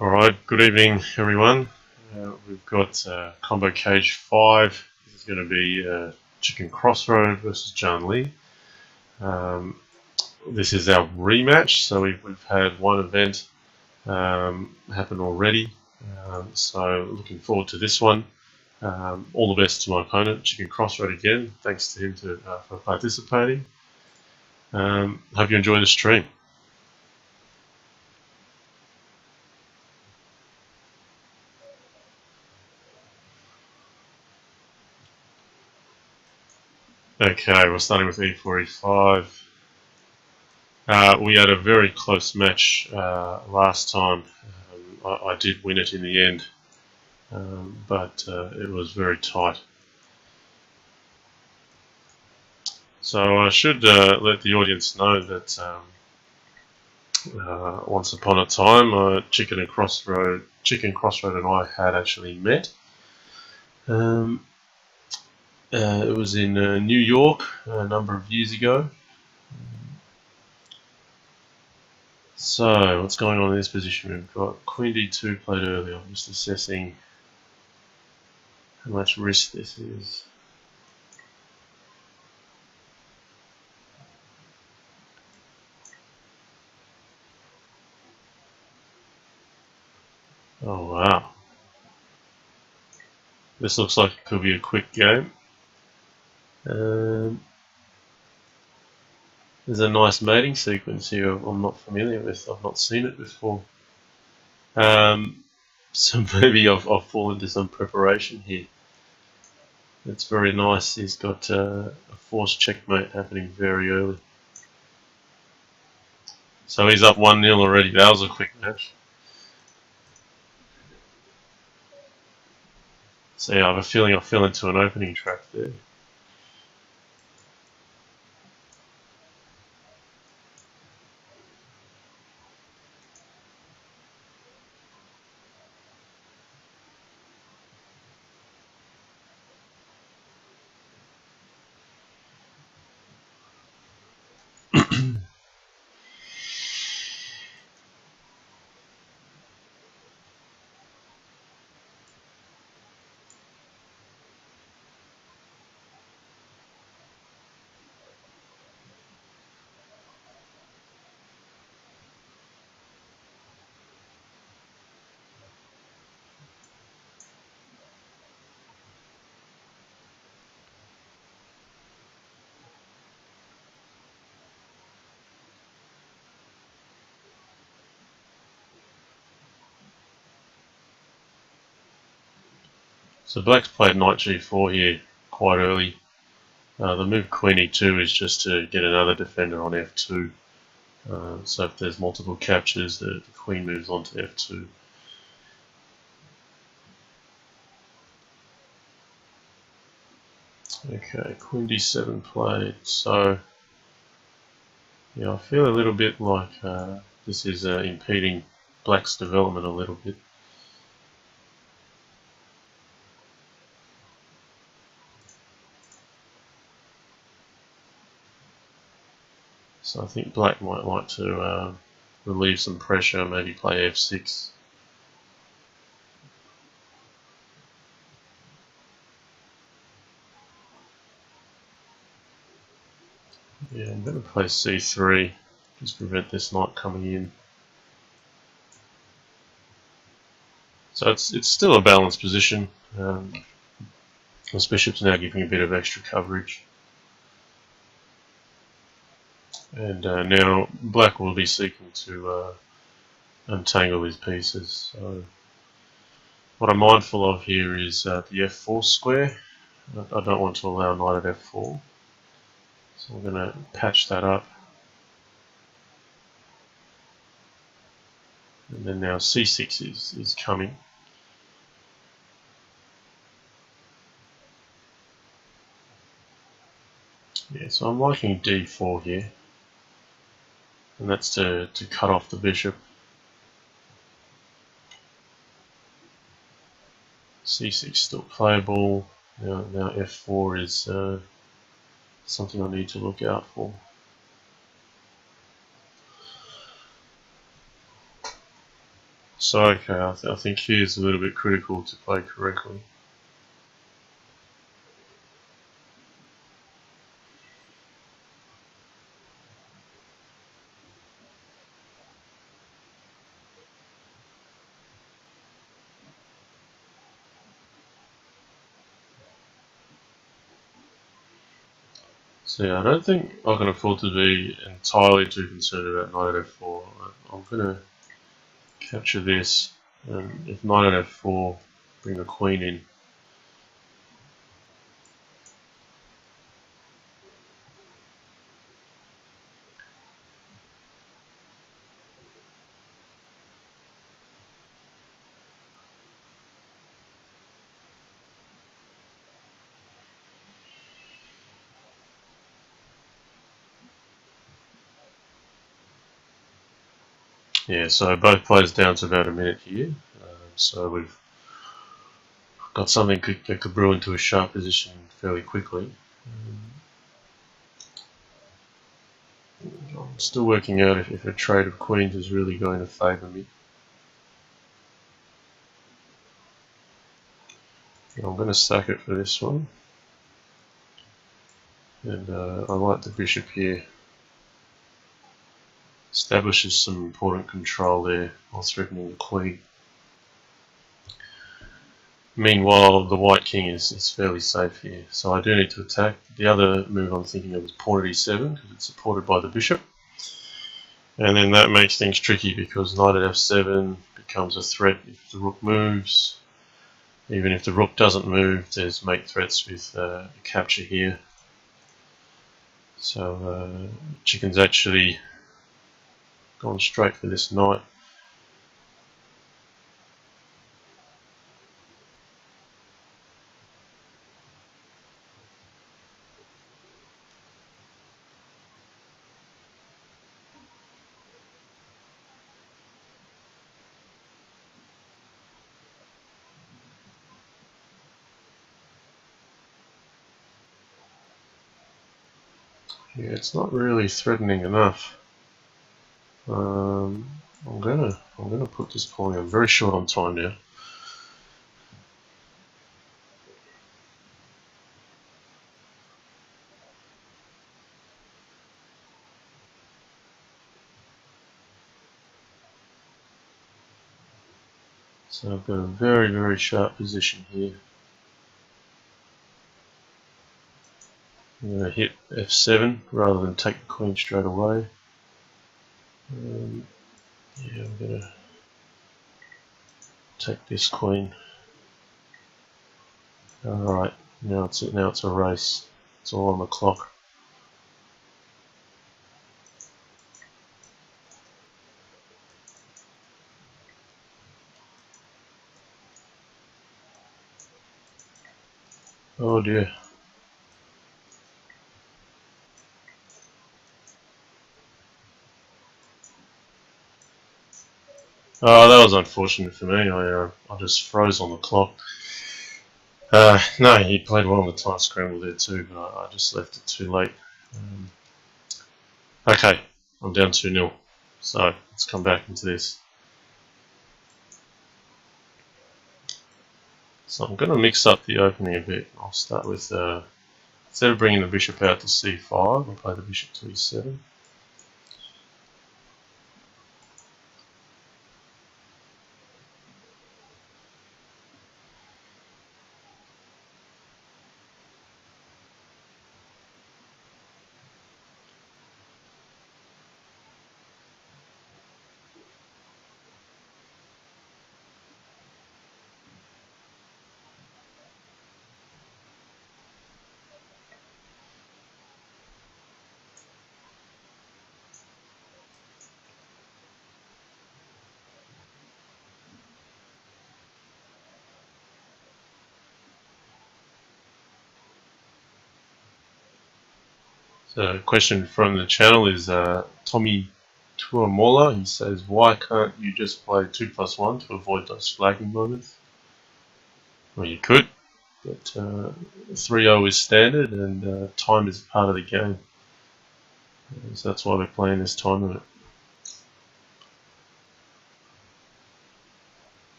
Alright, good evening everyone. We've got combo cage 5. This is going to be Chicken Crossroad versus JannLee. This is our rematch, so we've had one event happen already. So looking forward to this one. All the best to my opponent, Chicken Crossroad again. Thanks to him for participating. Hope you enjoy the stream. Okay, we're starting with e4, e5. We had a very close match last time. I did win it in the end, but it was very tight. So I should let the audience know that once upon a time, Chicken Crossroad and I had actually met. It was in New York a number of years ago. So what's going on in this position? We've got Queen D2 played earlier. I'm just assessing how much risk this is. Oh wow. This looks like it could be a quick game. There's a nice mating sequence here I'm not familiar with. I've not seen it before. So maybe I've fallen into some preparation here. It's very nice. He's got a forced checkmate happening very early. So he's up 1-0 already. That was a quick match. So yeah, I have a feeling I fell into an opening trap there. So black's played knight g4 here quite early. The move queen e2 is just to get another defender on f2. So if there's multiple captures, the queen moves on to f2. Okay, queen d7 played. So yeah, I feel a little bit like this is impeding black's development a little bit. So I think black might like to relieve some pressure, maybe play f6. Yeah, I'm going to play c3, just prevent this knight coming in. So it's still a balanced position. This bishop's now giving a bit of extra coverage. And now black will be seeking to untangle his pieces. So what I'm mindful of here is the f4 square. I don't want to allow knight at f4. So I'm going to patch that up. And then now c6 is coming. Yeah, so I'm liking d4 here. And that's to cut off the bishop. c6 still playable. Now f4 is something I need to look out for. So okay, I think here's a little bit critical to play correctly. So yeah, I don't think I can afford to be entirely too concerned about knight at f4. I'm going to capture this, and if knight at f4, bring the queen in. Yeah, so both players down to about a minute here. So we've got something that could brew into a sharp position fairly quickly. I'm still working out if a trade of queens is really going to favour me. I'm going to sack it for this one. And I like the bishop here. Establishes some important control there while threatening the queen. Meanwhile, the white king is fairly safe here, so I do need to attack. The other move I'm thinking of is pawn at e7 because it's supported by the bishop. And then that makes things tricky because knight at f7 becomes a threat if the rook moves. Even if the rook doesn't move, there's mate threats with capture here. So chicken's actually gone straight for this knight. Yeah, it's not really threatening enough. I'm gonna put this pawn. I'm very short on time now. So I've got a very sharp position here. I'm going to hit f7 rather than take the queen straight away. Yeah, I'm going to take this queen. Alright, now it's a race. It's all on the clock. Oh dear. Oh, that was unfortunate for me. I just froze on the clock. No, he played well on the tight scramble there too, but I just left it too late. Okay, I'm down 2-0. So let's come back into this. So I'm going to mix up the opening a bit. I'll start with, instead of bringing the bishop out to c5, I'll play the bishop to e7. So a question from the channel is Tommy Tuamola. He says, why can't you just play 2+1 to avoid those flagging moments? Well, you could, but 3-0 is standard and time is part of the game. So that's why we're playing this tournament.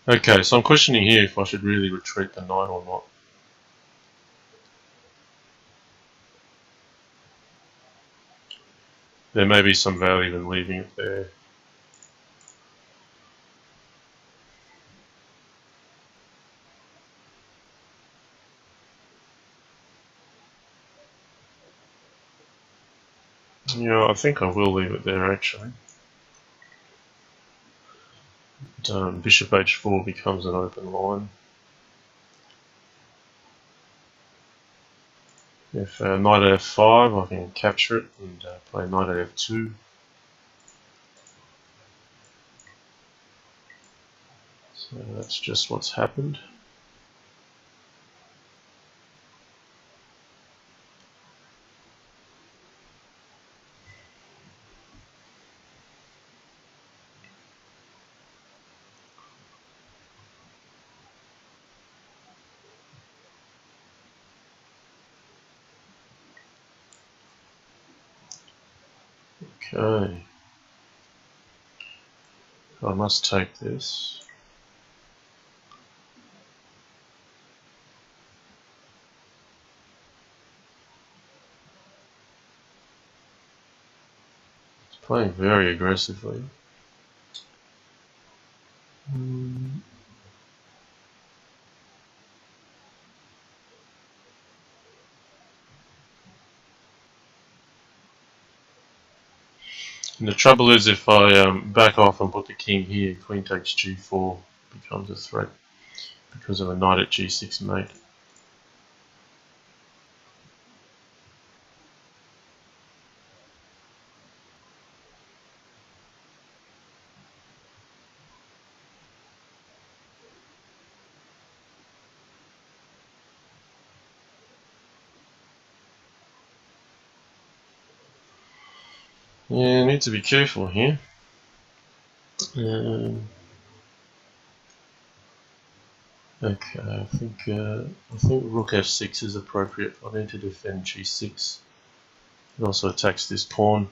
Okay, so I'm questioning here if I should really retreat the knight or not. There may be some value in leaving it there. Yeah, I think I will leave it there actually. Bishop h4 becomes an open line. If knight at f5, I can capture it and play knight at f2. So that's just what's happened. Okay. I must take this. It's playing very aggressively. And the trouble is if I back off and put the king here, queen takes g4 becomes a threat because of a knight at g6 mate. Yeah, I need to be careful here. Okay, I think rook f6 is appropriate. I need to defend g6. It also attacks this pawn.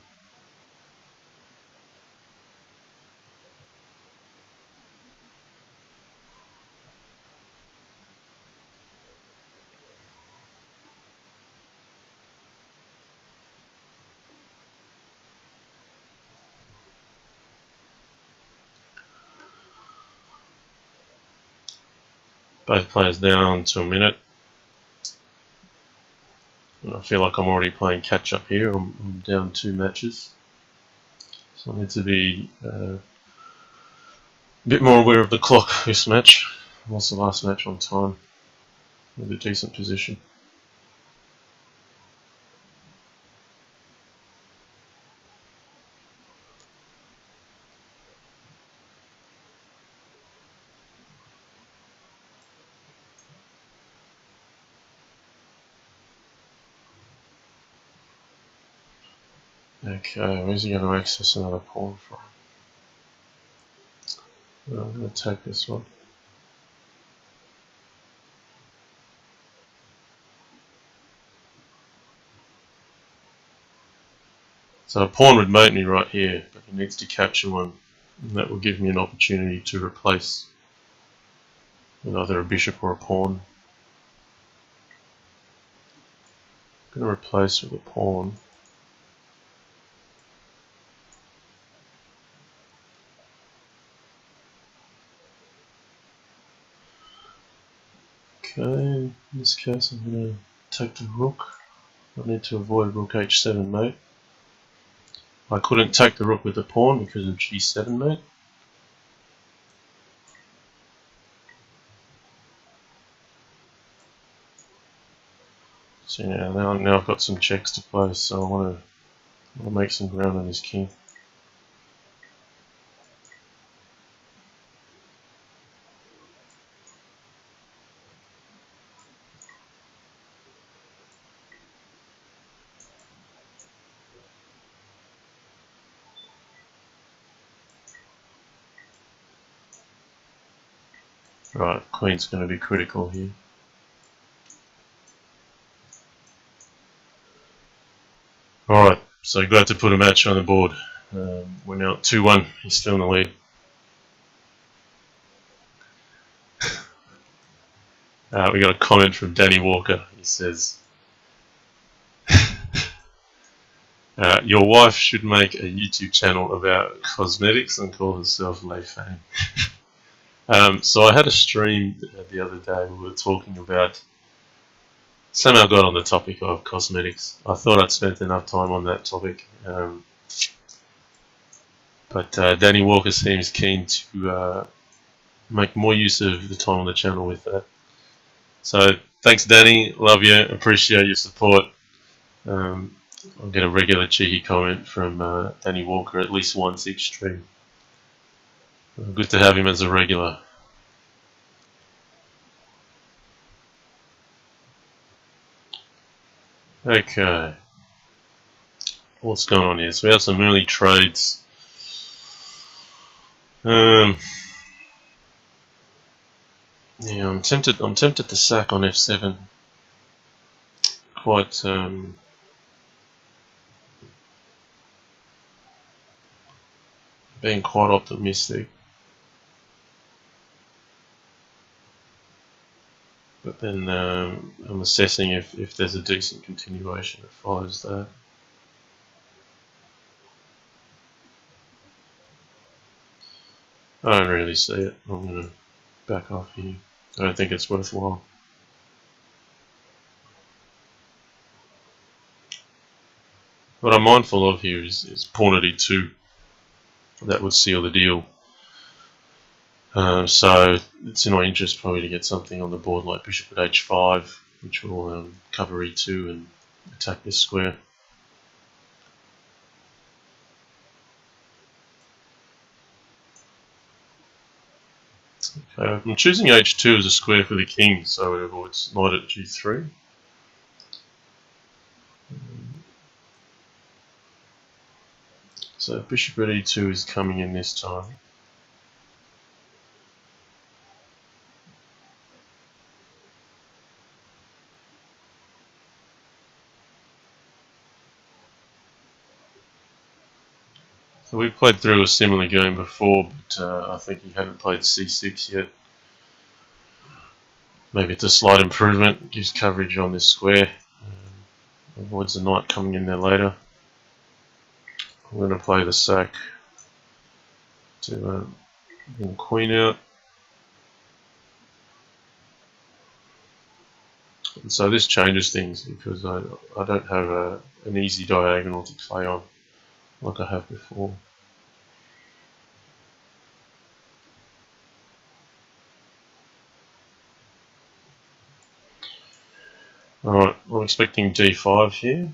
Both players down to a minute. And I feel like I'm already playing catch up here. I'm down 2 matches. So I need to be a bit more aware of the clock this match. I lost the last match on time with a decent position. Okay, where's he going to access another pawn from? Well, I'm going to take this one. So a pawn would mate me right here, but he needs to capture one. And that will give me an opportunity to replace with either a bishop or a pawn. I'm going to replace with a pawn. Okay, in this case I'm going to take the rook. I need to avoid rook h7 mate. I couldn't take the rook with the pawn because of g7 mate. So now I've got some checks to play, so I want to make some ground on this king. Right, queen's going to be critical here. Alright, so glad to put a match on the board. We're now at 2-1, he's still in the lead. We got a comment from Danny Walker. He says, your wife should make a YouTube channel about cosmetics and call herself Lei Fang. So I had a stream the other day. We were talking about, somehow got on the topic of cosmetics. I thought I'd spent enough time on that topic. But Danny Walker seems keen to make more use of the time on the channel with that. So thanks, Danny. Love you. Appreciate your support. I'll get a regular cheeky comment from Danny Walker at least once each stream. Good to have him as a regular. Okay. What's going on here? So we have some early trades. Yeah, I'm tempted to sack on F7. Quite being quite optimistic. But then I'm assessing if there's a decent continuation that follows that. I don't really see it. I'm going to back off here. I don't think it's worthwhile. What I'm mindful of here is pawn at E2. That would seal the deal. So it's in my interest probably to get something on the board like bishop at H5, which will cover E2 and attack this square. I'm choosing H2 as a square for the king, so it avoids knight at G3. So bishop at E2 is coming in this time. So we played through a similar game before, but I think he hadn't played C6 yet. Maybe it's a slight improvement, gives coverage on this square, avoids the knight coming in there later. I'm going to play the sack to bring the queen out. And so this changes things because I don't have an easy diagonal to play on like I have before. Alright, I'm expecting D5 here.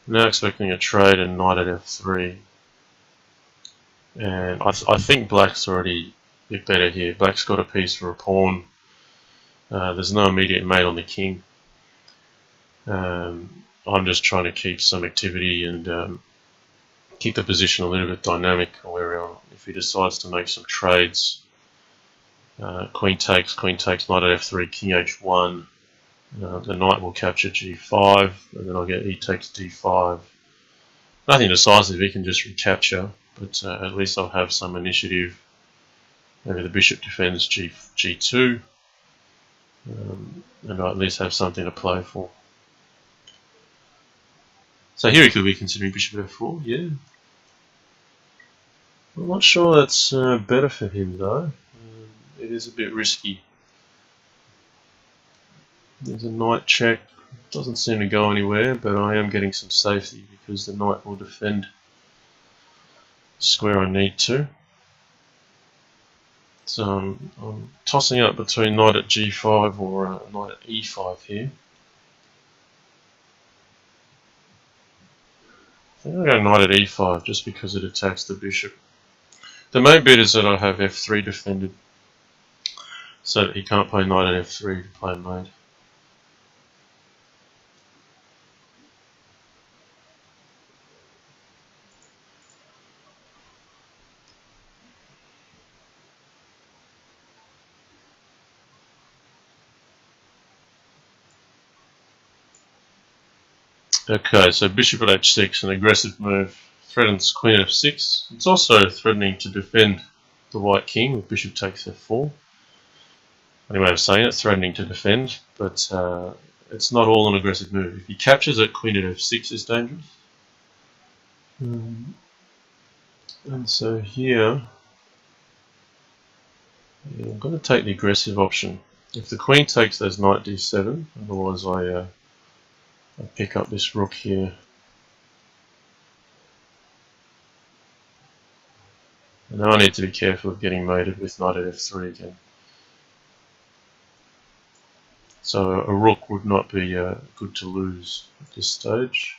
Now expecting a trade and knight at F3. And I think black's already a bit better here. Black's got a piece for a pawn. There's no immediate mate on the king. I'm just trying to keep some activity and keep the position a little bit dynamic, where if he decides to make some trades, queen takes, knight at F3, king H1, the knight will capture G5, and then I'll get E takes D5. Nothing decisive, he can just recapture, but at least I'll have some initiative. Maybe the bishop defends G2, and I'll at least have something to play for. So here he could be considering bishop F4, yeah. I'm not sure that's better for him though. It is a bit risky. There's a knight check. Doesn't seem to go anywhere, but I am getting some safety because the knight will defend the square I need to. So I'm tossing up between knight at G5 or knight at E5 here. I think I'll go knight at E5 just because it attacks the bishop. The main bit is that I have F3 defended, so that he can't play knight at F3 to play mate. Okay, so bishop at h6, an aggressive move, threatens queen at f6. It's also threatening to defend the white king with bishop takes f4. Funny way of saying it, threatening to defend, but it's not all an aggressive move. If he captures it, queen at f6 is dangerous. And so here, yeah, I'm going to take the aggressive option. If the queen takes, there's knight d7, otherwise I pick up this rook here. And now I need to be careful of getting mated with knight at f3 again. So a rook would not be good to lose at this stage.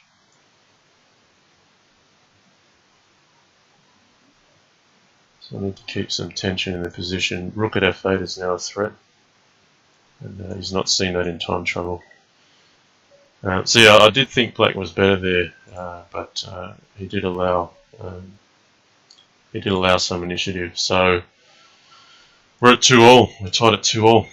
So I need to keep some tension in the position. Rook at f8 is now a threat, and he's not seen that in time trouble. So yeah, I did think black was better there, but he did allow some initiative. So we're at 2-all. We're tied at 2-all.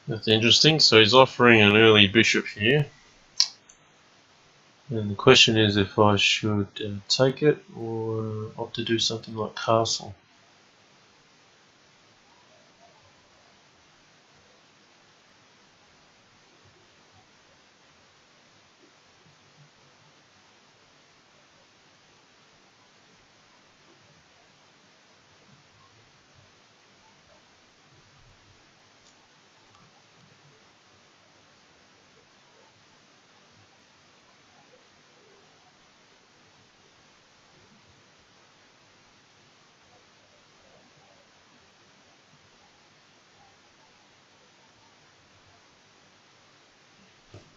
That's interesting. So he's offering an early bishop here. And the question is if I should take it or opt to do something like castle.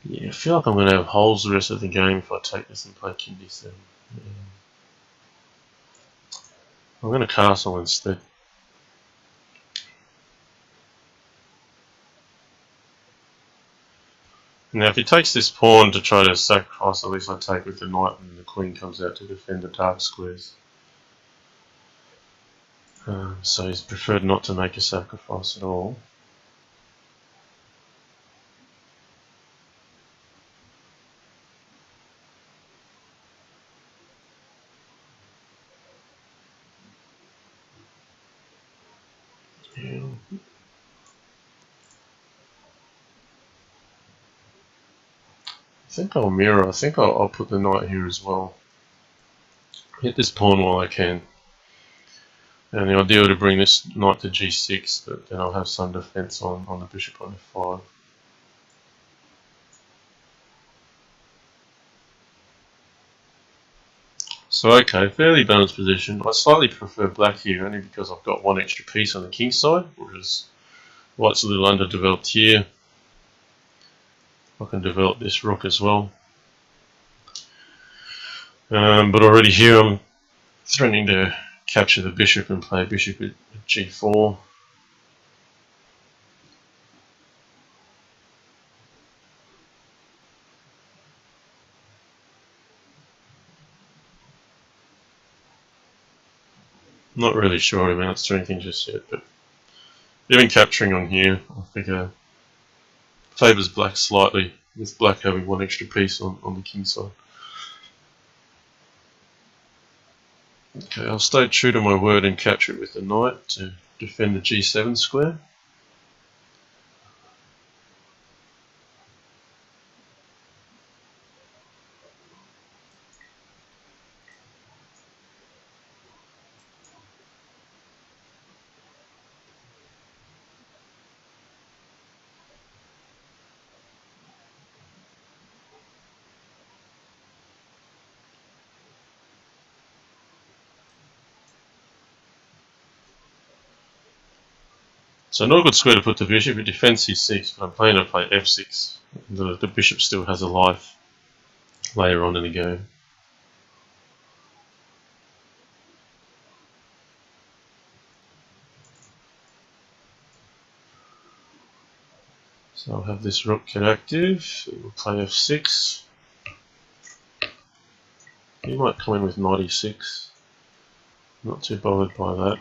Yeah, I feel like I'm going to have holes the rest of the game if I take this and play king d7. Yeah. I'm going to castle instead. Now if he takes this pawn to try to sacrifice, at least I take with the knight and the queen comes out to defend the dark squares. So he's preferred not to make a sacrifice at all. Yeah. I think I'll mirror. I think I'll put the knight here as well. Hit this pawn while I can. And the idea to bring this knight to g6, but then I'll have some defense on the bishop on f5. So okay, fairly balanced position. I slightly prefer black here only because I've got one extra piece on the king side, whereas white's a little underdeveloped here. I can develop this rook as well. But already here I'm threatening to capture the bishop and play bishop at g4. Not really sure it amounts to anything just yet, but even capturing on here, I think favours black slightly, with black having one extra piece on the king side. Okay, I'll stay true to my word and capture it with the knight to defend the g7 square. So not a good square to put the bishop. It defends c6, but I'm planning to play f6. The bishop still has a life later on in the game. So I'll have this rook get active. We'll play f6. He might come in with knight e6. Not too bothered by that.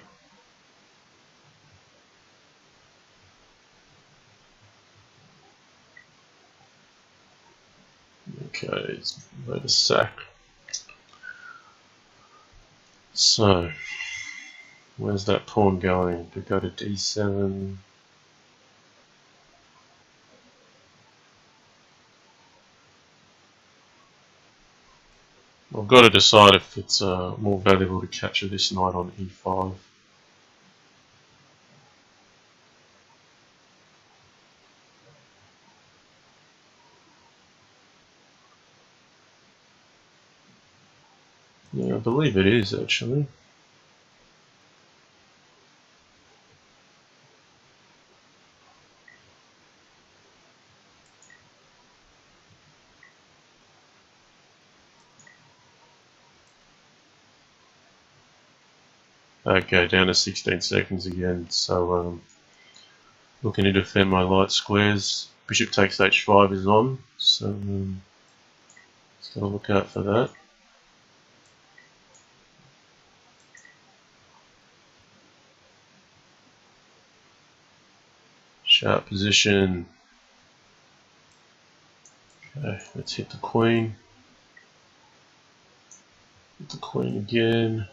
Okay, it's ready to sack. So, where's that pawn going? To go to d7. I've got to decide if it's more valuable to capture this knight on e5. Yeah, I believe it is actually. Okay, down to 16 seconds again. So looking to defend my light squares. Bishop takes h5 is on, so just gotta look out for that. Sharp position. Okay, let's hit the queen. Hit the queen again.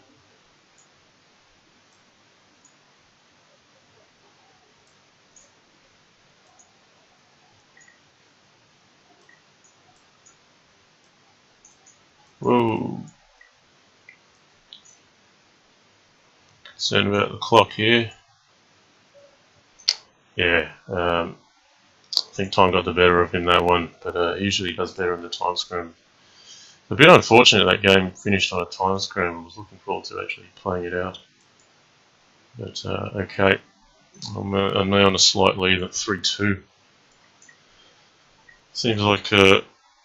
Whoa. Concerned about the clock here. Yeah, I think time got the better of him that one, but he usually does better in the time scrum. A bit unfortunate that game finished on a time scrum. I was looking forward to actually playing it out. But okay, I'm now on a slight lead at 3-2. Seems like,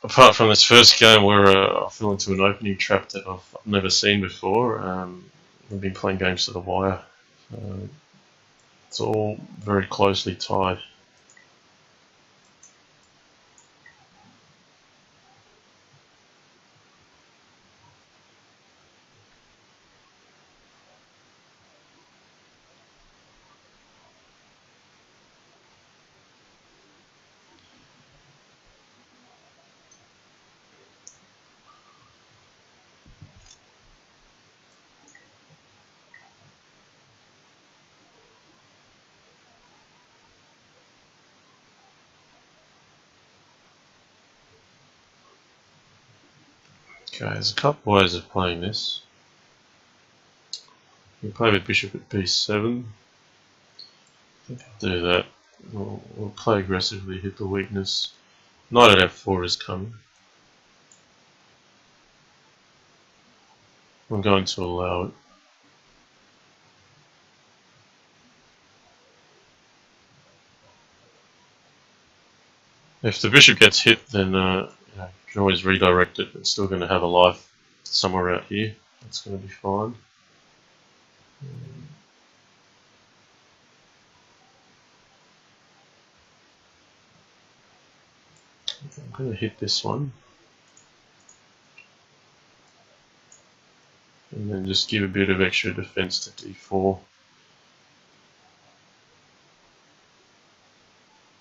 apart from this first game where I fell into an opening trap that I've never seen before, I've been playing games to the wire. It's all very closely tied. Okay, there's a couple ways of playing this. You can play with bishop at b7. I think I'll do that. We'll play aggressively, hit the weakness. Knight at f4 is coming. I'm going to allow it. If the bishop gets hit, then you can always redirect it. It's still going to have a life somewhere out here. That's going to be fine. I'm going to hit this one. And then just give a bit of extra defense to d4.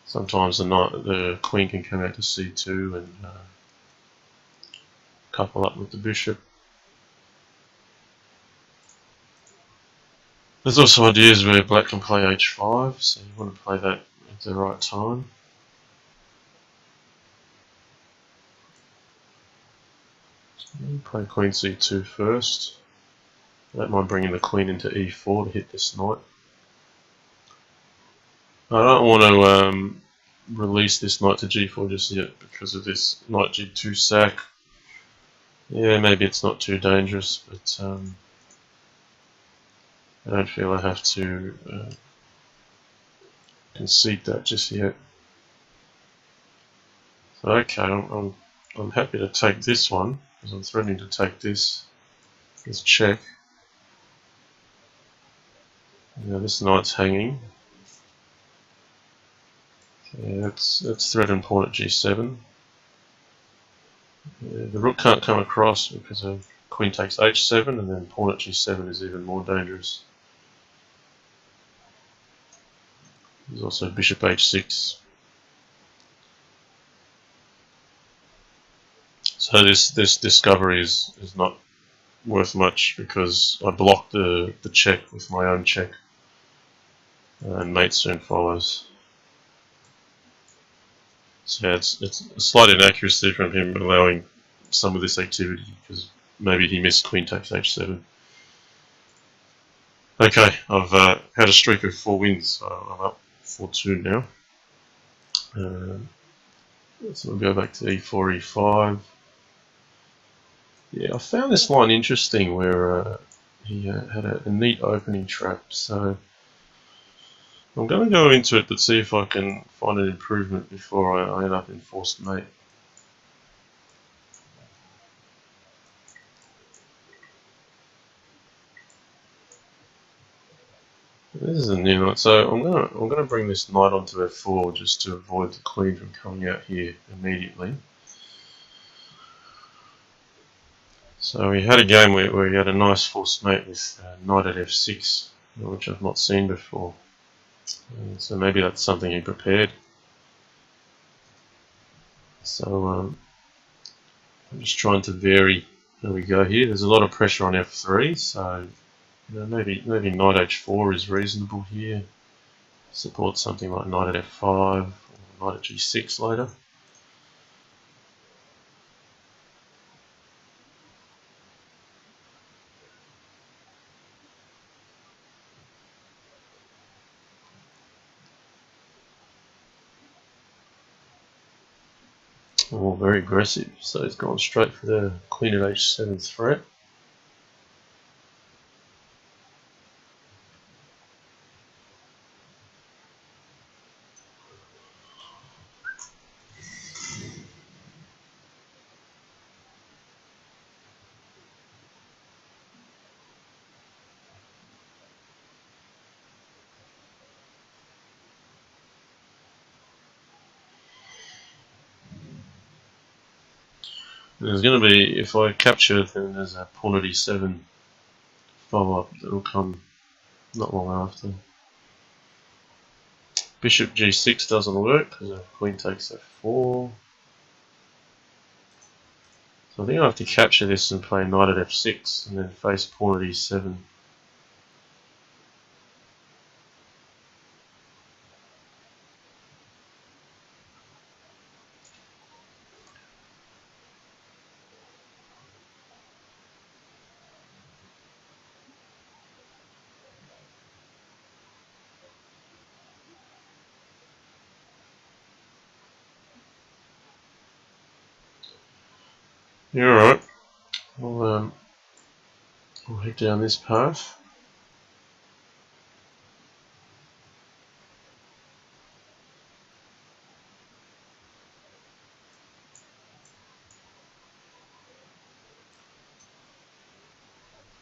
Sometimes the queen can come out to c2 and couple up with the bishop. There's also ideas where black can play h5, so you want to play that at the right time. Play queen c2 first. That might bring in the queen into e4 to hit this knight. I don't want to release this knight to g4 just yet because of this knight g2 sack. Yeah, maybe it's not too dangerous, but I don't feel I have to concede that just yet. So okay, I'm happy to take this one because I'm threatening to take this check. Now this knight's hanging. Yeah, let's threaten pawn at g7. Yeah, the rook can't come across because queen takes h7, and then pawn at g7 is even more dangerous. There's also bishop h6. So this discovery is not worth much because I blocked the check with my own check, and mate soon follows. So yeah, it's a slight inaccuracy from him allowing some of this activity because maybe he missed queen takes h7. Okay, I've had a streak of 4 wins, so I'm up 4-2 now. So we'll go back to e4, e5. Yeah, I found this line interesting where he had a neat opening trap, so I'm going to go into it but see if I can find an improvement before I end up in forced mate. This is a new knight, so I'm gonna bring this knight onto f4 just to avoid the queen from coming out here immediately. So we had a game where he had a nice forced mate with knight at f6, which I've not seen before. So maybe that's something he prepared. So I'm just trying to vary how we go here. There's a lot of pressure on f3, so maybe knight h4 is reasonable here. Support something like knight at f5 or knight at g6 later. Oh, very aggressive. So he's gone straight for the queen at h7 threat. There's going to be, if I capture, then there's a pawn at e7 follow-up that will come not long after. Bishop g6 doesn't work because the queen takes f4. So I think I have to capture this and play knight at f6 and then face pawn at e7. Yeah, alright. I'll head down this path.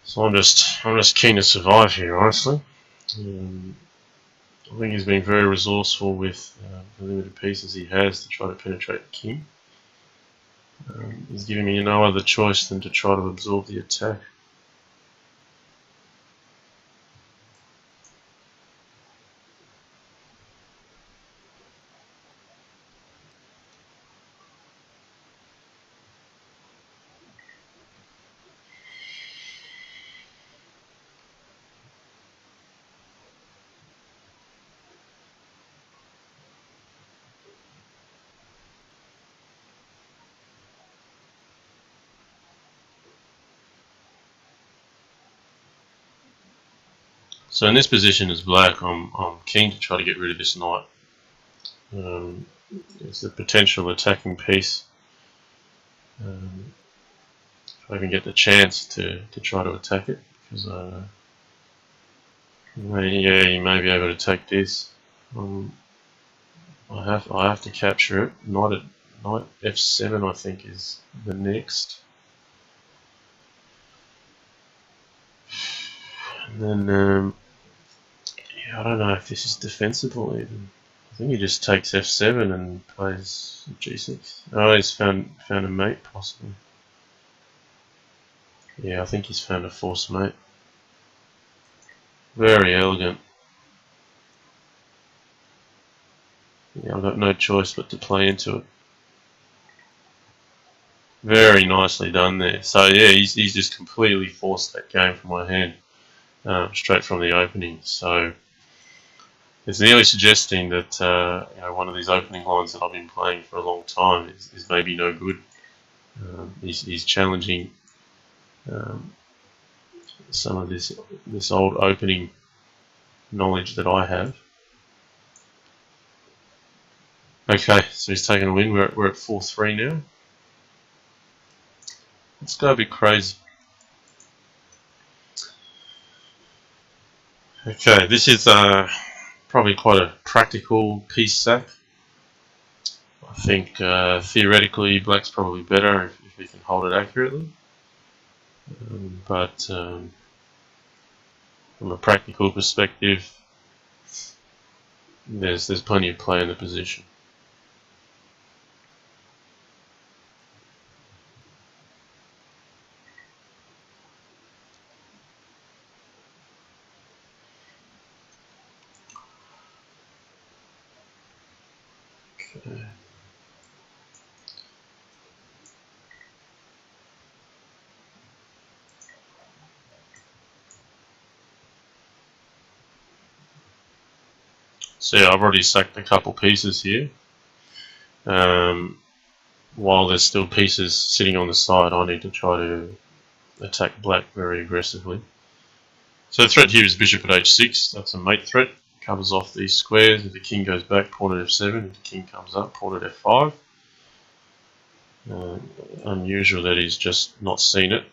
So I'm just keen to survive here, honestly. I think he's been very resourceful with the limited pieces he has to try to penetrate the king. He's giving me no other choice than to try to absorb the attack. So in this position as black, I'm keen to try to get rid of this knight. It's a potential attacking piece. If I can get the chance to try to attack it, because he may be able to take this. I have to capture it. Knight f7, I think, is the next. And then yeah, I don't know if this is defensible even. I think he just takes f7 and plays g6. Oh, he's found a mate possibly. Yeah, I think he's found a force mate. Very elegant. Yeah, I've got no choice but to play into it. Very nicely done there. So yeah, he's just completely forced that game from my hand, straight from the opening. So it's nearly suggesting that one of these opening lines that I've been playing for a long time is maybe no good. He's challenging um, some of this old opening knowledge that I have. Okay, so he's taken a win. We're at 4-3 now. Let's go a bit crazy. Okay, this is probably quite a practical piece sack. I think theoretically black's probably better if we can hold it accurately. But from a practical perspective, there's plenty of play in the position. Okay. So yeah, I've already sacked a couple pieces here. While there's still pieces sitting on the side, I need to try to attack black very aggressively. So the threat here is bishop at h6. That's a mate threat. Covers off these squares. If the king goes back, pawn at f7. If the king comes up, pawn at f5. Unusual that he's just not seen it.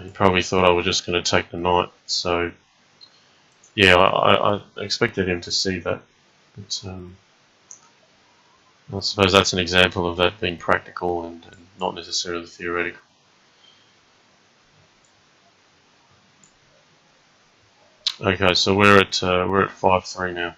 He probably thought I was just going to take the knight. So yeah, I expected him to see that. But I suppose that's an example of that being practical and not necessarily theoretical. Okay, so we're at 5-3 now.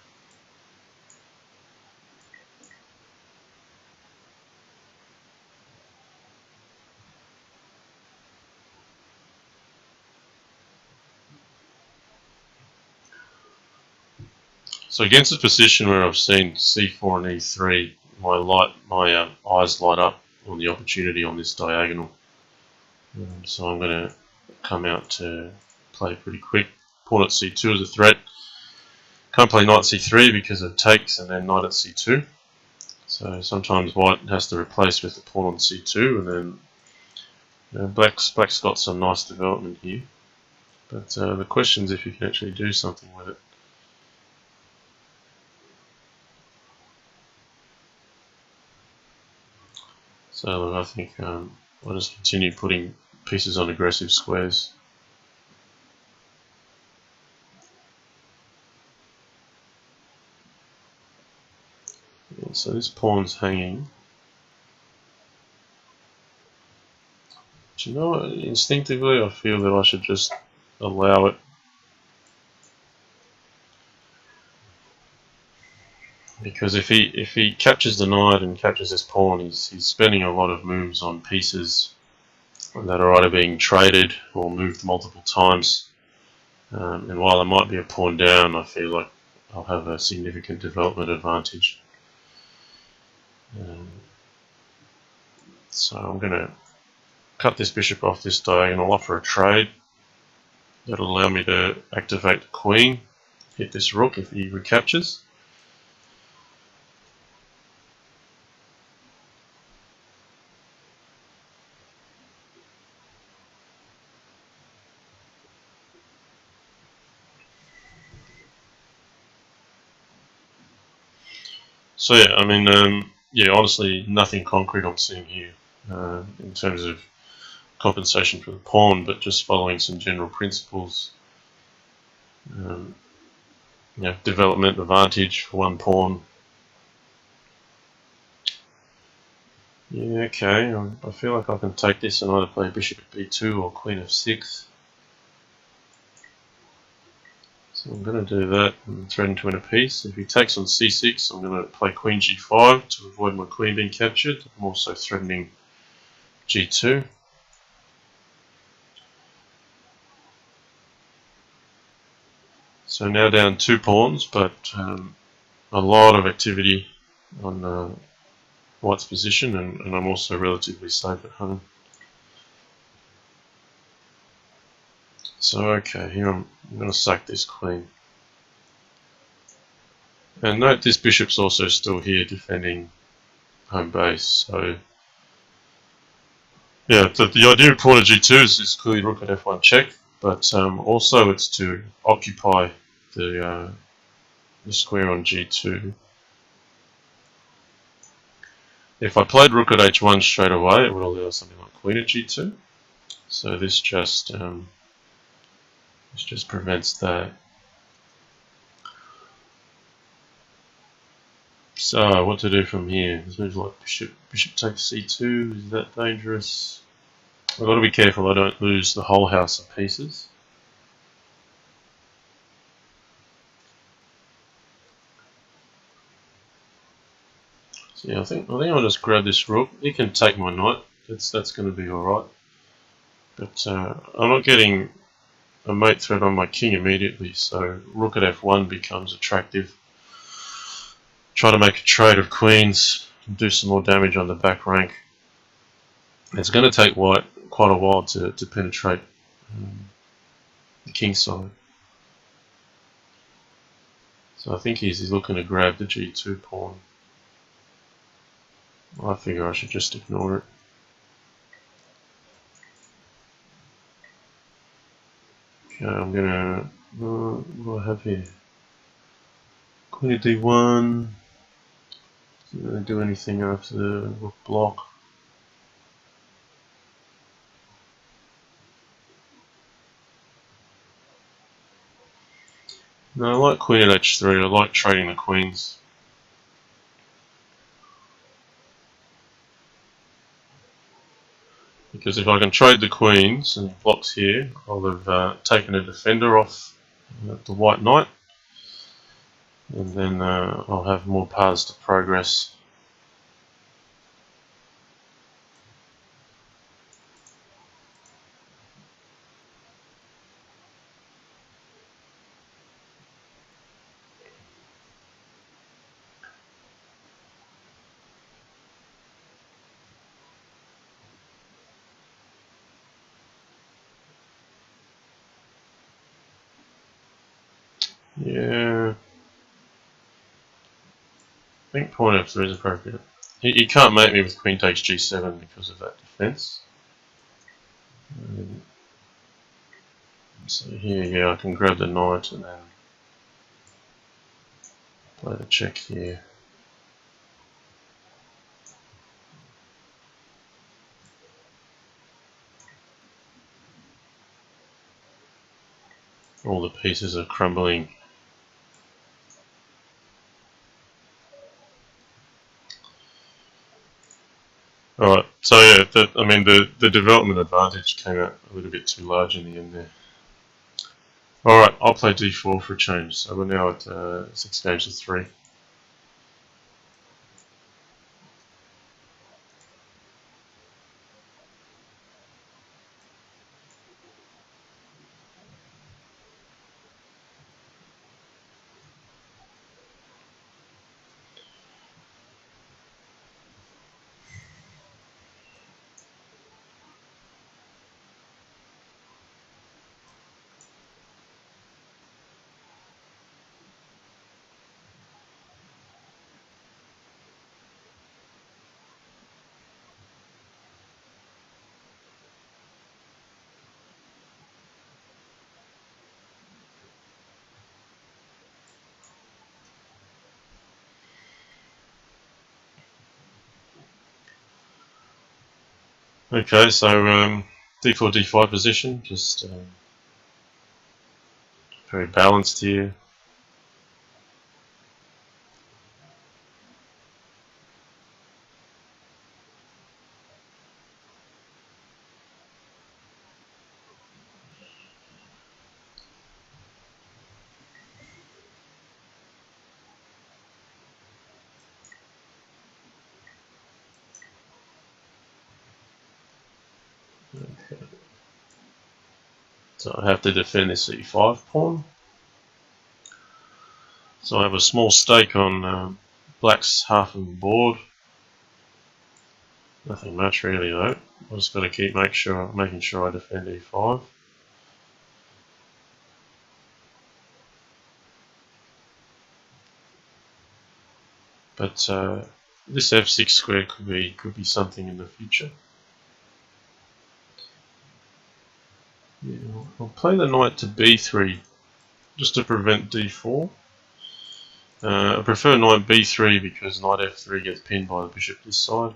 So against a position where I've seen c4 and e3, my eyes light up on the opportunity on this diagonal. So I'm going to come out to play pretty quick. Pawn at c2 is a threat. Can't play knight c3 because it takes, and then knight at c2. So sometimes white has to replace with the pawn on c2, and then black's got some nice development here. But the question is if you can actually do something with it. So look, I think I'll just continue putting pieces on aggressive squares. Yeah, so this pawn's hanging. But you know what? Instinctively, I feel that I should just allow it. Because if he captures the knight and captures this pawn, he's spending a lot of moves on pieces that are either being traded or moved multiple times. And while I might be a pawn down, I feel like I'll have a significant development advantage. So I'm going to cut this bishop off this diagonal, offer a trade. That'll allow me to activate the queen, hit this rook if he recaptures. So yeah, I mean, yeah, honestly, nothing concrete I'm seeing here in terms of compensation for the pawn, but just following some general principles. Development advantage for one pawn, Yeah, okay, I feel like I can take this and either play bishop at b2 or queen f6. So I'm going to do that and threaten to win a piece. If he takes on c6, I'm going to play queen g5 to avoid my queen being captured. I'm also threatening g2. So now down 2 pawns, but a lot of activity on white's position, and I'm also relatively safe at home. So okay, here I'm going to sack this queen. And note this bishop's also still here defending home base, so yeah, the idea of pawn at g2 is clearly rook at f1 check, but also it's to occupy the square on g2. If I played rook at h1 straight away, it would allow something like queen at g2. So this just prevents that. So what to do from here? This moves like bishop takes c2. Is that dangerous? I've got to be careful I don't lose the whole house of pieces. So yeah, I think I'll just grab this rook. He can take my knight. That's going to be all right. But I'm not getting a mate threat on my king immediately, so rook at f1 becomes attractive. Try to make a trade of queens, do some more damage on the back rank. It's going to take white quite a while to penetrate the king side. So I think he's looking to grab the g2 pawn. I figure I should just ignore it. Okay, I'm gonna. What do I have here? Queen at d1. Doesn't really do anything after the rook block. No, I like queen at h3. I like trading the queens. Because if I can trade the queens and blocks here, I'll have taken a defender off the white knight, and then I'll have more paths to progress. Yeah, I think pawn f3 is appropriate. He can't mate me with queen takes g7 because of that defense. So here, yeah, I can grab the knight and then play the check here. All the pieces are crumbling. Alright, so yeah, the development advantage came out a little bit too large in the end there. Alright, I'll play d4 for a change, so we're now at 6 games to 3. Okay, so d4, d5 position, just very balanced here. So I have to defend this e5 pawn. So I have a small stake on black's half of the board. Nothing much really though. I just got to keep making sure I defend e5. But this f6 square could be something in the future. Yeah, I'll play the knight to b3 just to prevent d4. I prefer knight b3 because knight f3 gets pinned by the bishop this side.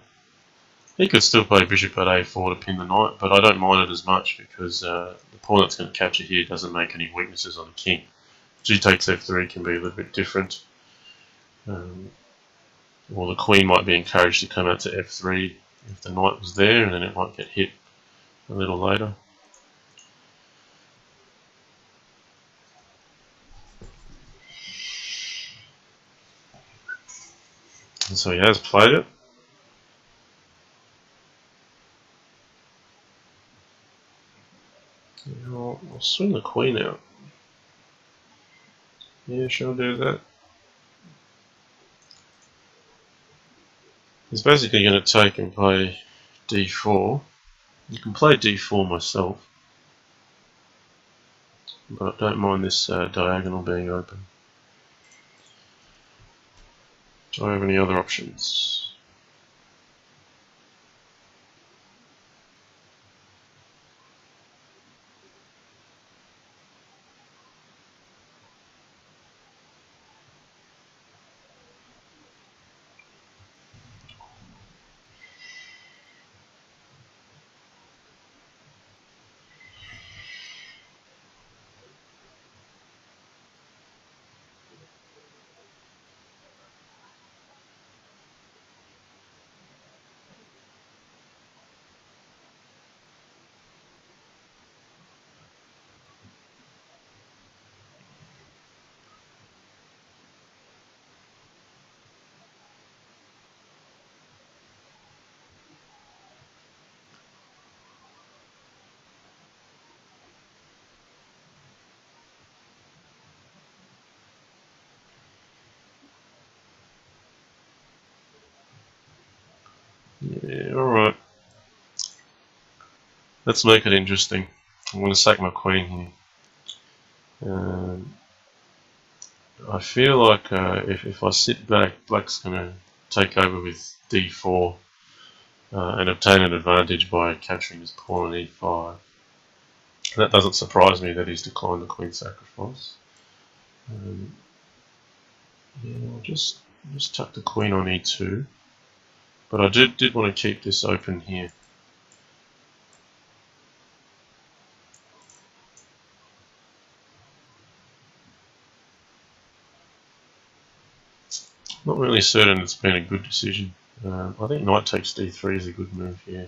He could still play bishop at a4 to pin the knight, but I don't mind it as much because the pawn that's going to capture here doesn't make any weaknesses on the king. G takes f3 can be a little bit different. Or the queen might be encouraged to come out to f3 if the knight was there, and then it might get hit a little later. And so he has played it. I'll swing the queen out. Yeah, sure, do that. He's basically going to take and play d4. You can play d4 myself, but I don't mind this diagonal being open. Do I have any other options? Yeah, alright. Let's make it interesting. I'm going to sack my queen here. I feel like if I sit back, black's going to take over with d4 and obtain an advantage by capturing his pawn on e5. That doesn't surprise me that he's declined the queen sacrifice. Yeah, I'll just tuck the queen on e2. But I did want to keep this open here. Not really certain it's been a good decision. I think knight takes d3 is a good move here.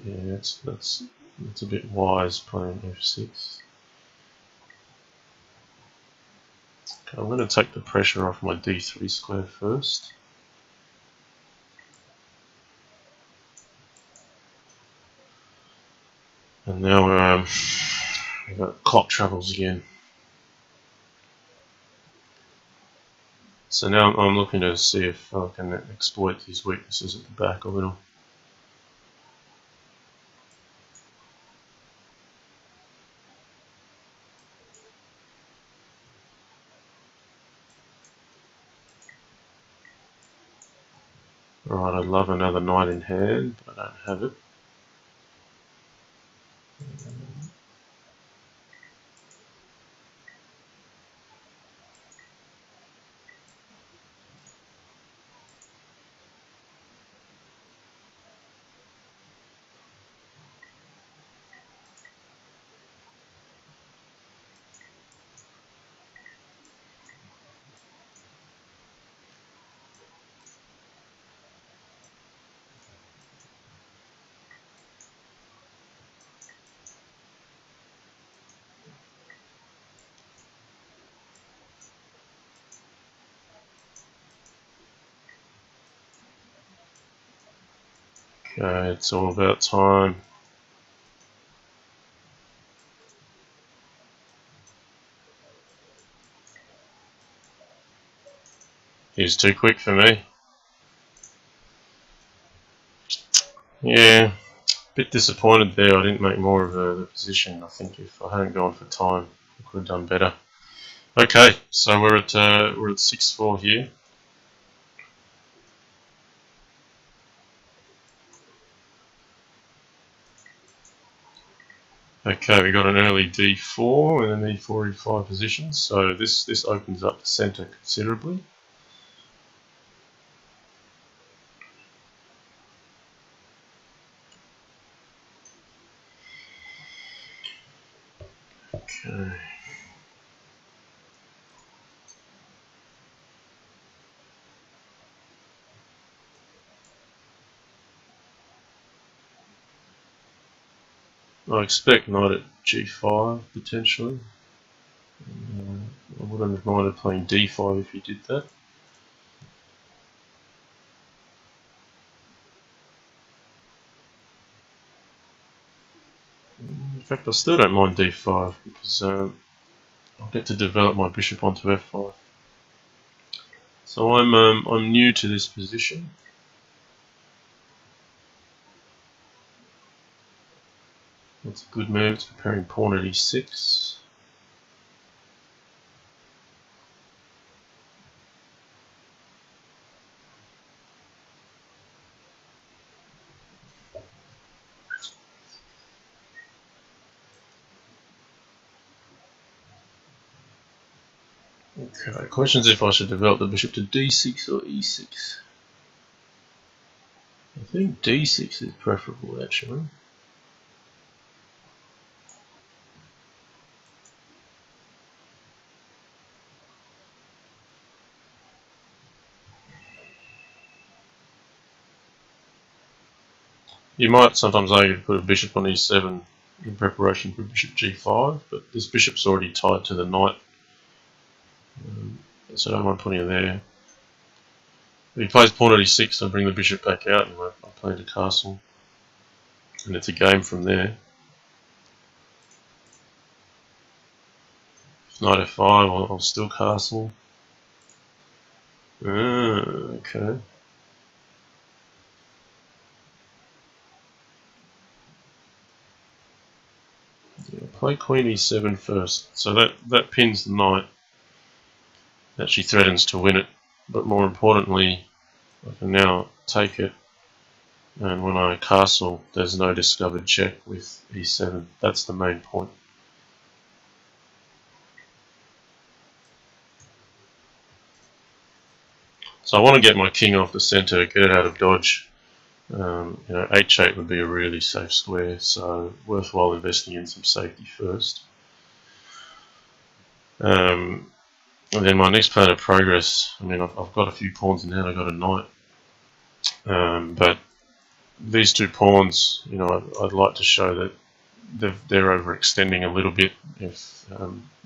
Yeah, that's a bit wise playing f6. Okay, I'm going to take the pressure off my d3 square first. And now we've got clock troubles again. So now I'm looking to see if I can exploit these weaknesses at the back a little. Alright, I'd love another knight in hand, but I don't have it. Okay, it's all about time. He's too quick for me. Yeah, a bit disappointed there. I didn't make more of the position. I think if I hadn't gone for time, I could have done better. Okay, so we're at 6-4 here. Okay, we got an early d4 and an e4, e5 position, so this opens up the centre considerably. Okay. I expect knight at g5 potentially. I wouldn't have minded playing d5 if you did that. In fact, I still don't mind d5 because I'll get to develop my bishop onto f5. So I'm new to this position. That's a good move. It's preparing pawn at e6. Okay, questions if I should develop the bishop to d6 or e6. I think d6 is preferable actually. You might sometimes argue to put a bishop on e7 in preparation for bishop g5, but this bishop's already tied to the knight, so I don't mind putting it there. If he plays pawn at e6, I bring the bishop back out and I play the castle, and it's a game from there. If knight f5, I'll still castle. Okay. Yeah, play queen e7 first, so that pins the knight. That she threatens to win it, but more importantly, I can now take it, and when I castle, there's no discovered check with e7. That's the main point. So I want to get my king off the centre, get it out of dodge. H8 would be a really safe square, so worthwhile investing in some safety first. And then my next plan of progress, I mean, I've got a few pawns in hand, I've got a knight. But these two pawns, I'd like to show that they're overextending a little bit if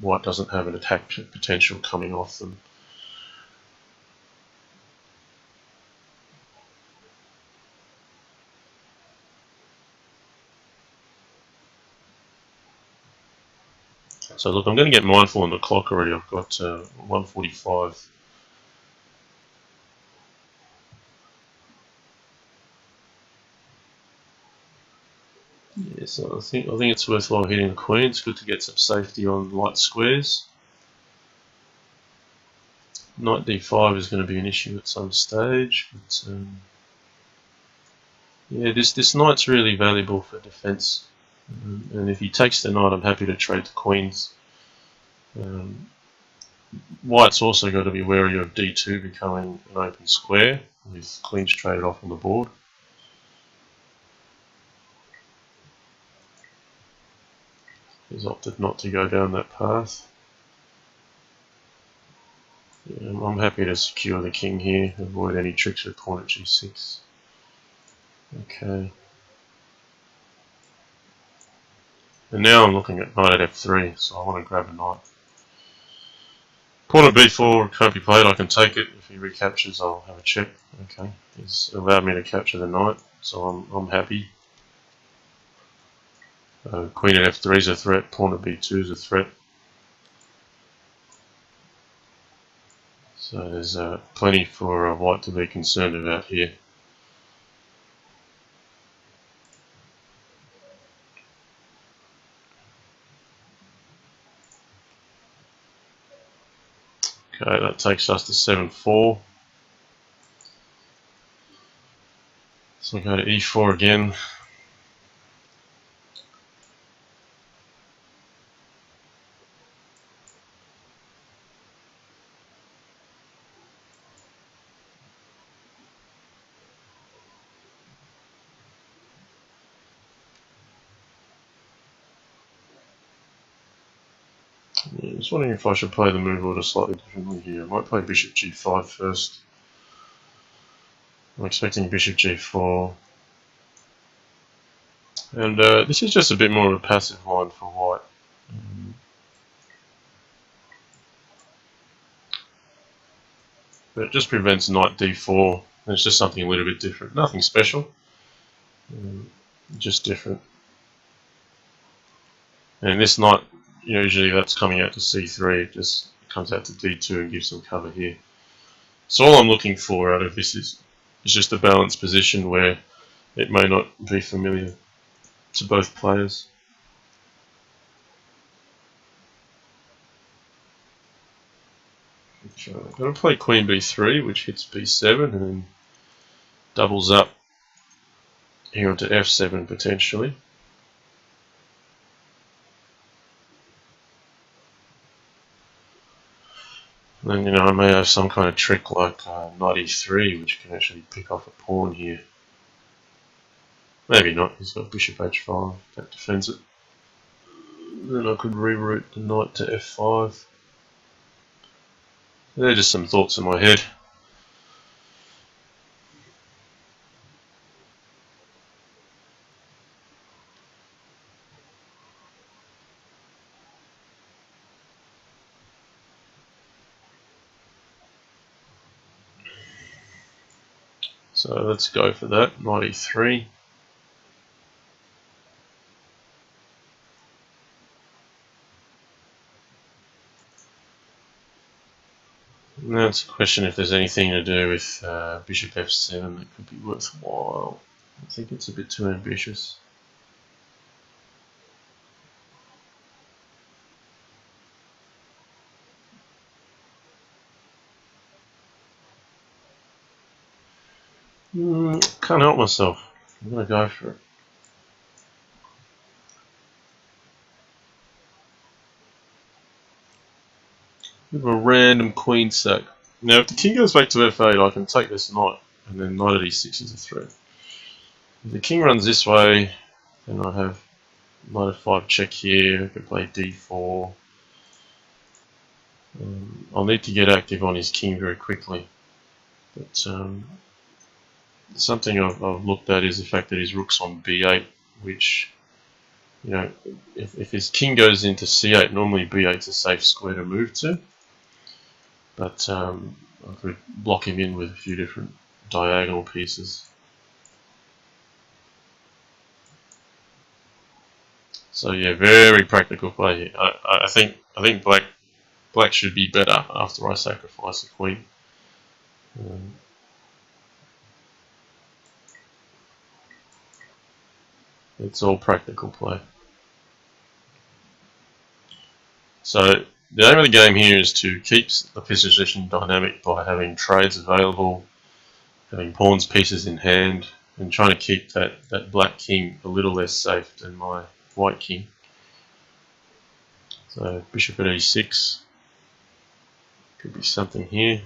white doesn't have an attack potential coming off them. So look, I'm going to get mindful on the clock already. I've got 1:45. Yeah, so I think it's worthwhile hitting the queen. It's good to get some safety on light squares. Knight d5 is going to be an issue at some stage, but yeah, this knight's really valuable for defence. And if he takes the knight, I'm happy to trade the queens. White's also got to be wary of d2 becoming an open square with queens traded off on the board. He's opted not to go down that path. Yeah, I'm happy to secure the king here, avoid any tricks with pawn at g6. Okay. And now I'm looking at knight at f3, so I want to grab a knight. Pawn at b4 can't be played, I can take it. If he recaptures, I'll have a check. Okay, he's allowed me to capture the knight, so I'm happy. Queen at f3 is a threat, pawn at b2 is a threat. So there's plenty for white to be concerned about here. Okay, that takes us to 7-4. So we go to e4 again. Yeah, just wondering if I should play the move order slightly differently here. I might play bishop g5 first. I'm expecting bishop g4. And this is just a bit more of a passive line for white. But it just prevents knight d4. And it's just something a little bit different. Nothing special. Just different. And this knight, usually that's coming out to c3. It just comes out to d2 and gives some cover here. So all I'm looking for out of this is just a balanced position where it may not be familiar to both players. Okay, I'm going to play queen b3, which hits b7 and then doubles up here onto f7 potentially. And then I may have some kind of trick like knight e3, which can actually pick off a pawn here. Maybe not, he's got bishop h5, that defends it. Then I could reroute the knight to f5. They're just some thoughts in my head. So let's go for that, knight e3. Now it's a question if there's anything to do with bishop f7 that could be worthwhile. I think it's a bit too ambitious. Can't help myself. I'm going to go for it. Bit of a random queen sack. Now if the king goes back to f8, I can take this knight, and then knight at e6 is a threat. If the king runs this way, then I have knight f5 check here, I can play d4. I'll need to get active on his king very quickly. But something I've looked at is the fact that his rook's on b8, which, if his king goes into c8, normally b8's a safe square to move to. But I could block him in with a few different diagonal pieces. So yeah, very practical play here. I think black should be better after I sacrifice the queen. It's all practical play. So the aim of the game here is to keep the position dynamic by having trades available, having pawns pieces in hand, and trying to keep that black king a little less safe than my white king. So bishop at e6 could be something here.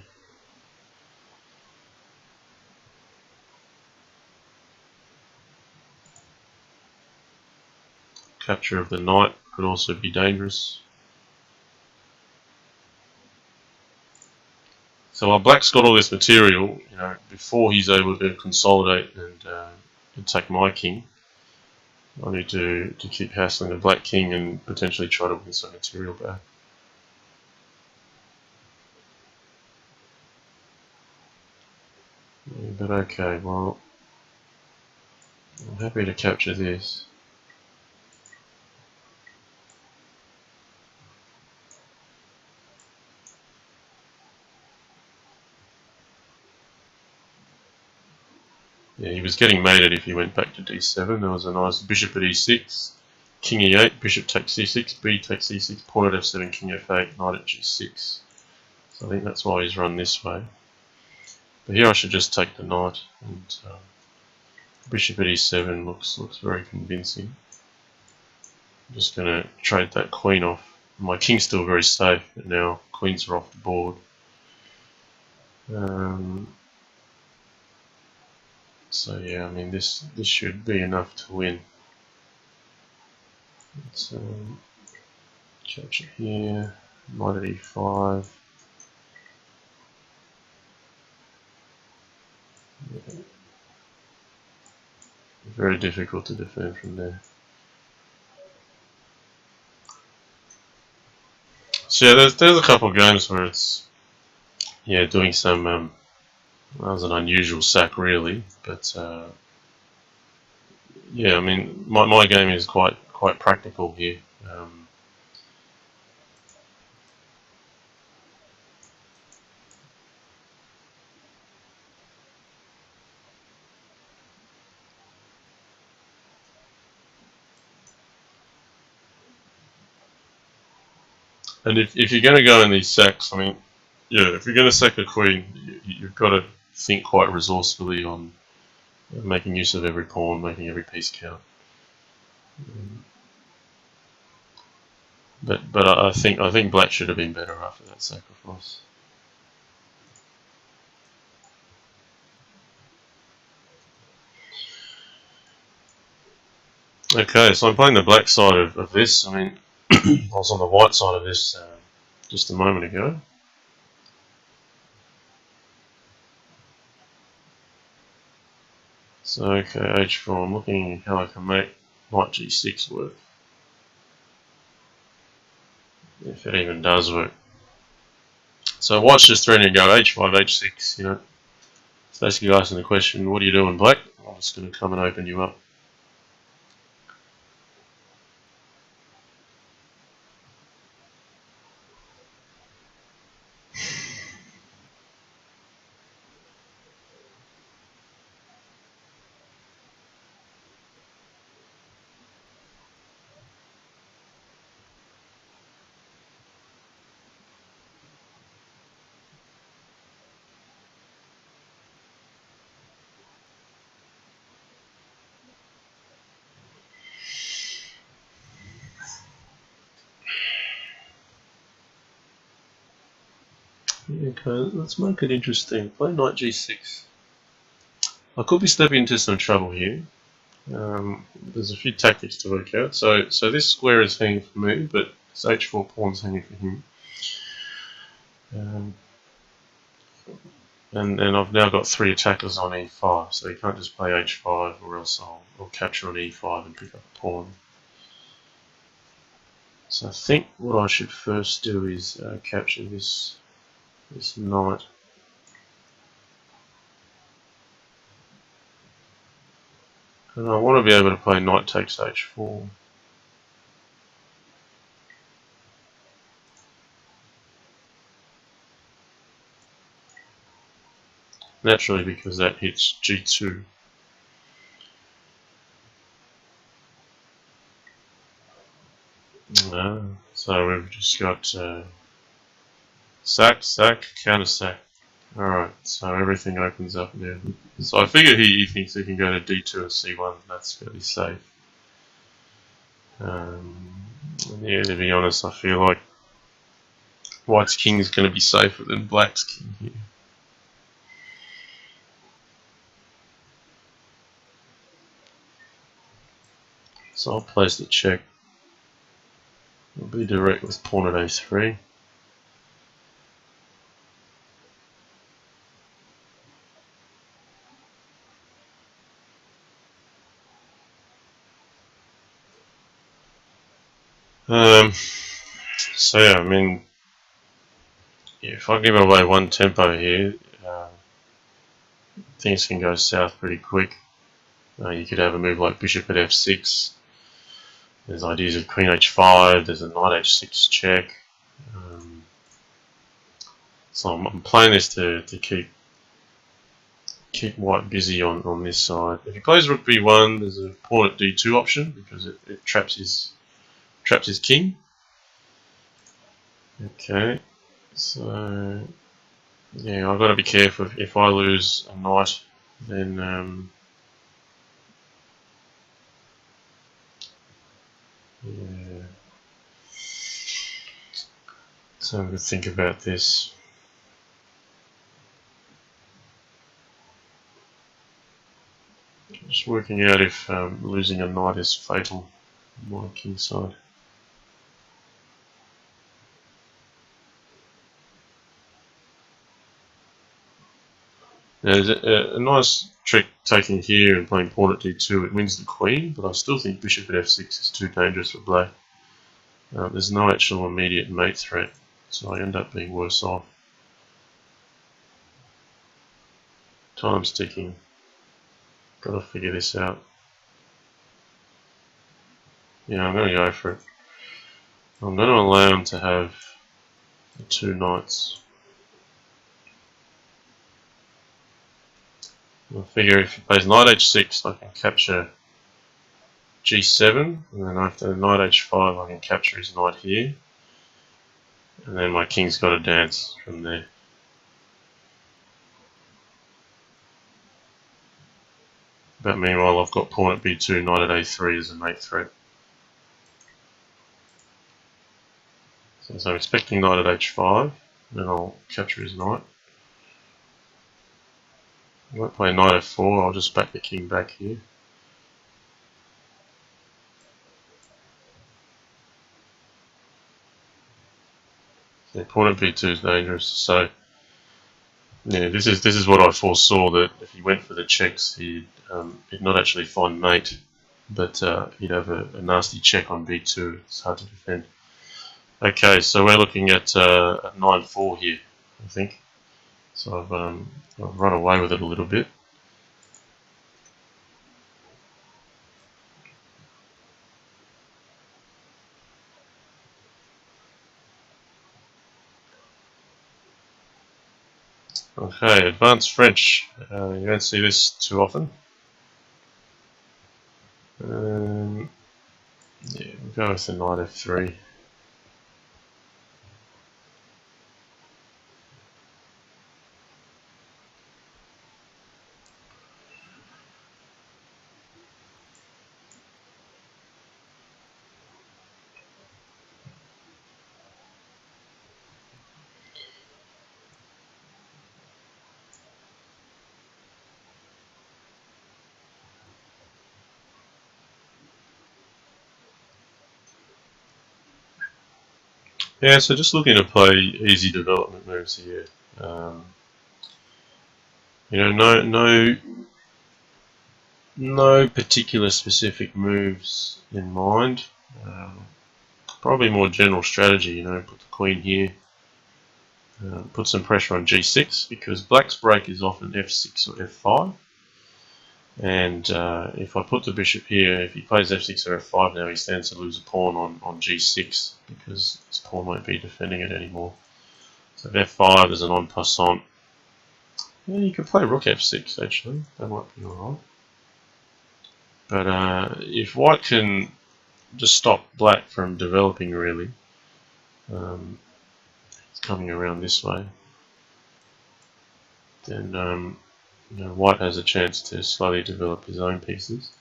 Capture of the knight could also be dangerous. So while black's got all this material, before he's able to consolidate and take my king, I need to keep hassling the black king and potentially try to win some material back. Yeah, but okay, well, I'm happy to capture this. Yeah, he was getting mated if he went back to d7. There was a nice bishop at e6, king e8, bishop takes c6, b takes c6, pawn at f7, king f8, knight at g6. So I think that's why he's run this way. But here I should just take the knight, and bishop at e7 looks very convincing. I'm just going to trade that queen off. My king's still very safe, but now queens are off the board. So yeah, I mean this should be enough to win. Let's capture here, knight at e5. Yeah. Very difficult to defend from there. So yeah, there's a couple of games where it's doing some that was an unusual sack really, but yeah, I mean my game is quite practical here. And if you're going to go in these sacks, I mean, yeah, if you're going to sack a queen, you've got to think quite resourcefully on making use of every pawn, making every piece count. But I think black should have been better after that sacrifice. Okay, so I'm playing the black side of this. I mean, I was on the white side of this just a moment ago. So okay, h4. I'm looking how I can make knight g6 work, if it even does work. So white's just threatening to go h5, h6. You know, it's basically asking the question, what are you doing, black? I'm just going to come and open you up. Okay, let's make it interesting. Play knight g6. I could be stepping into some trouble here. There's a few tactics to work out. So this square is hanging for me, but this h4 pawn's hanging for him. And I've now got 3 attackers on e5, so he can't just play h5, or else I'll capture on e5 and pick up a pawn. So I think what I should first do is capture this knight. And I want to be able to play knight takes h4. Naturally, because that hits g2. So we've just got sack, counter sack. Alright, so everything opens up now. So I figure he thinks he can go to d2 and c1, that's fairly safe. Yeah, to be honest, I feel like white's king is going to be safer than black's king here. So I'll place the check. I'll be direct with pawn at a3. So yeah, I mean, if I give away one tempo here, things can go south pretty quick. You could have a move like bishop at f6. There's ideas of queen h5. There's a knight h6 check. So I'm playing this to keep white busy on this side. If he plays rook b1, there's a pawn at d2 option because it traps his king. Okay, so yeah, I've got to be careful. If I lose a knight, then yeah. So I'm going to think about this. Just working out if losing a knight is fatal on my king side. Now, there's a nice trick taking here and playing pawn at d2. It wins the queen, but I still think bishop at f6 is too dangerous for black. There's no actual immediate mate threat, so I end up being worse off. Time's ticking. Got to figure this out. Yeah, I'm going to go for it. I'm going to allow him to have the two knights. I figure if he plays knight h6, I can capture g7, and then after knight h5, I can capture his knight here, and then my king's got to dance from there. But meanwhile, I've got pawn at b2, knight at a3 as a mate threat. So I'm expecting knight at h5, then I'll capture his knight. I won't play knight f4, I'll just back the king back here. Yeah, pawn at b2 is dangerous. So yeah, this is what I foresaw, that if he went for the checks, he'd not actually find mate, but he'd have a nasty check on b2. It's hard to defend. Okay, so we're looking at 9-4 here, I think. So I've run away with it a little bit. Okay, advanced French. You don't see this too often. Yeah, we'll go with the knight f3. Yeah, so just looking to play easy development moves here. No particular specific moves in mind. Probably more general strategy. Put the queen here. Put some pressure on g6 because black's break is often f6 or f5. And if I put the bishop here, if he plays f6 or f5 now, he stands to lose a pawn on g6 because his pawn won't be defending it anymore. So if f5 is an en passant. Yeah, you could play rook f6 actually, that might be alright. But if white can just stop black from developing really, it's coming around this way, then white has a chance to slowly develop his own pieces.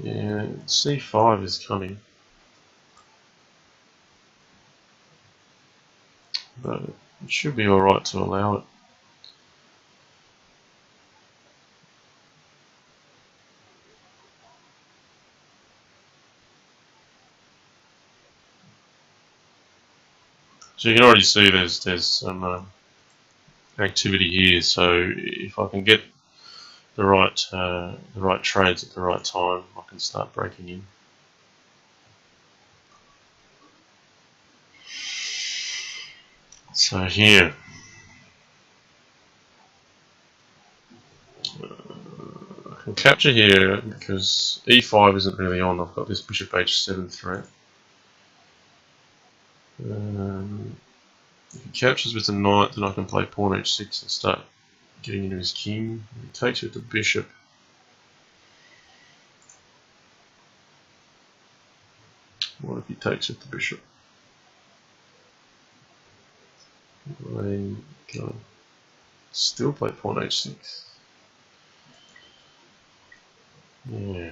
Yeah, c5 is coming, but it should be alright to allow it. So you can already see there's some activity here. So if I can get the right trades at the right time, I can start breaking in. So here, capture here because e5 isn't really on. I've got this bishop h7 threat. If he captures with the knight, then I can play pawn h6 and start getting into his king. He takes with the bishop. What if he takes with the bishop? Then go. Still play pawn h6. Yeah.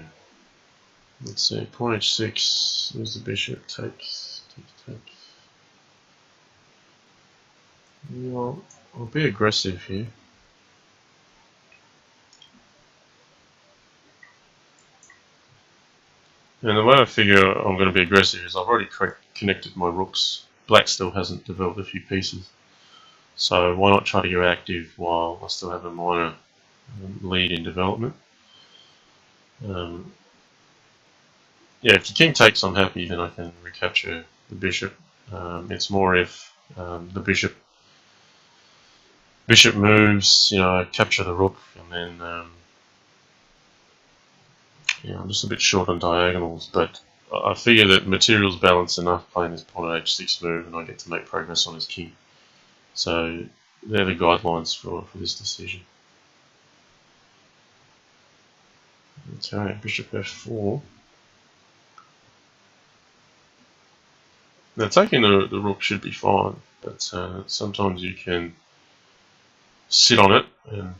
Let's see. Pawn h6. There's the bishop. Takes. Well, I'll be aggressive here. And the way I figure I'm going to be aggressive is I've already connected my rooks. Black still hasn't developed a few pieces. So why not try to get active while I still have a minor lead in development. Yeah, if the king takes, I'm happy, then I can recapture the bishop. It's more if the bishop moves, I capture the rook, and then I'm just a bit short on diagonals, but I figure that material's balanced enough playing this pawn at h6 move, and I get to make progress on his king. So they're the guidelines for this decision. Okay, bishop f4. Now taking the rook should be fine, but sometimes you can sit on it and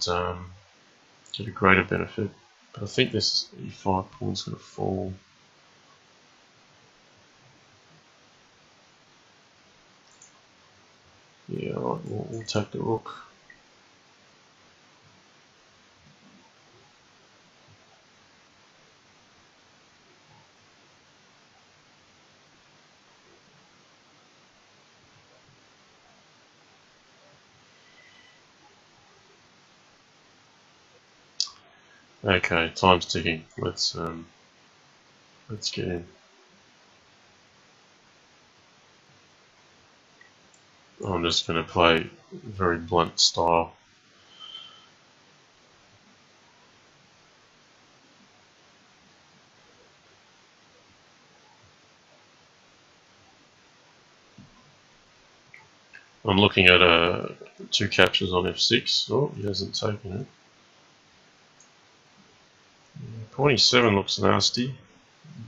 get a greater benefit. But I think this e5 pawn's going to fall. Yeah, alright, we'll take the rook. Okay, time's ticking. Let's get in. I'm just going to play very blunt style. I'm looking at 2 captures on f6. Oh, he hasn't taken it. Pawn e7 looks nasty. You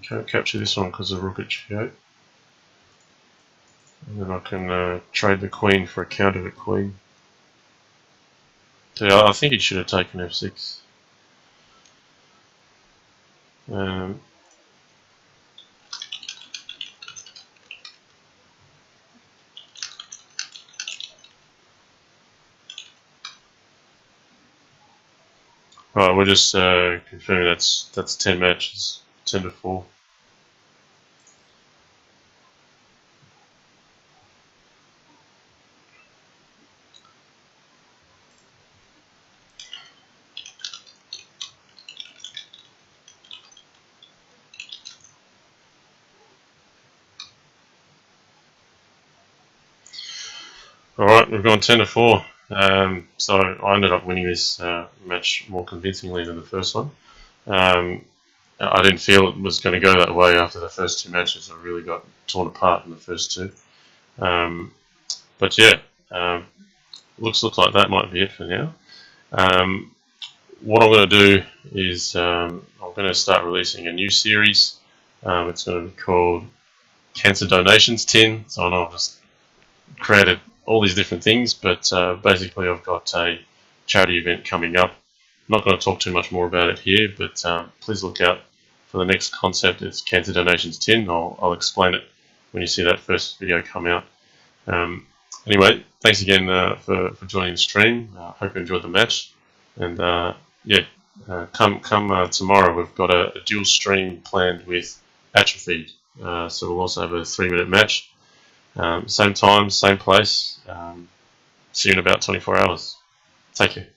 can't capture this one because of rook at g8. And then I can trade the queen for a counter to queen. So yeah, I think he should have taken f6. Right, we're just confirming that's 10 matches, 10 to 4. Alright, we've gone 10 to 4. So I ended up winning this match more convincingly than the first one. I didn't feel it was going to go that way after the first 2 matches. I really got torn apart in the first 2. But yeah, looks like that might be it for now. What I'm going to do is I'm going to start releasing a new series. It's going to be called Cancer Donations Tin. So I know I've just created all these different things, but basically I've got a charity event coming up. I'm not going to talk too much more about it here, but please look out for the next concept. It's Cancer Donations Tin. I'll explain it when you see that first video come out. Anyway, thanks again for joining the stream. Hope you enjoyed the match. And yeah, come tomorrow, we've got a dual stream planned with Atrophied. So we'll also have a 3-minute match. Same time, same place. See you in about 24 hours. Take care.